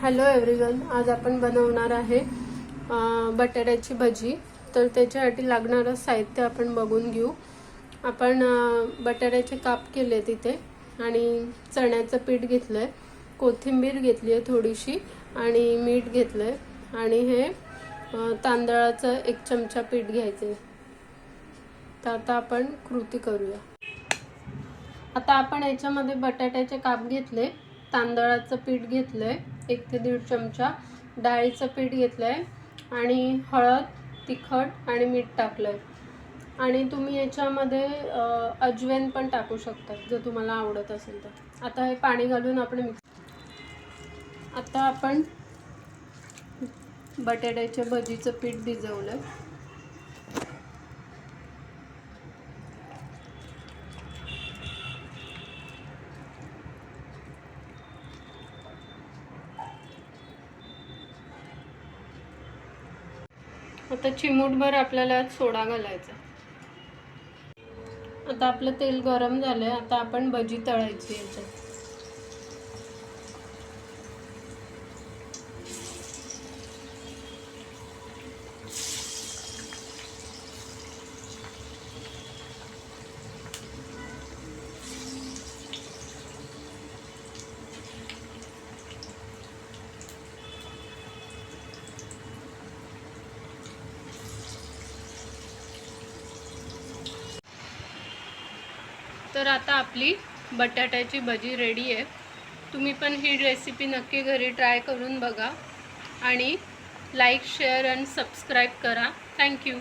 Hello everyone, आज आपण बनवणार आहे बटाट्याची भजी। तर त्याच्यासाठी लागणारं साहित्य आपण बघून घेऊ। आपण बटाट्याचे काप केले तिथे आणि चण्याचं पीठ घेतलंय, कोथिंबीर घेतली आहे थोडीशी आणि मीठ घेतलंय आणि हे तांदळाचं 1 चमचा पीठ घ्यायचे। तर आता आपण कृती करूया। आता आपण याच्यामध्ये बटाट्याचे काप घेतले, तांदळाचं पीठ घेतलंय 1 ते 1.5 चमचा, डाळीचं पीठ घेतलंय आणि हळद, तिखट आणि मीठ टाकलंय आणि तुम्ही याच्यामध्ये अजवाइन पण टाकू शकता जर तुम्हाला आवडत असेल तर। आता हे पाणी घालून आपण आता आपण बटाट्याच्या भजीचं पीठ भिजवलंय। आता चिमूटभर आपल्याला सोडा घालायचा। आता आपलं तेल गरम झालंय, आता आपण भजी तळायची याच्यात। तर आता आपली बटाट्याची भजी रेडी आहे। तुम्ही पण ही रेसिपी नक्की घरी ट्राय करून बघा आणि लाईक, शेअर आणि सबस्क्राईब करा। थँक्यू।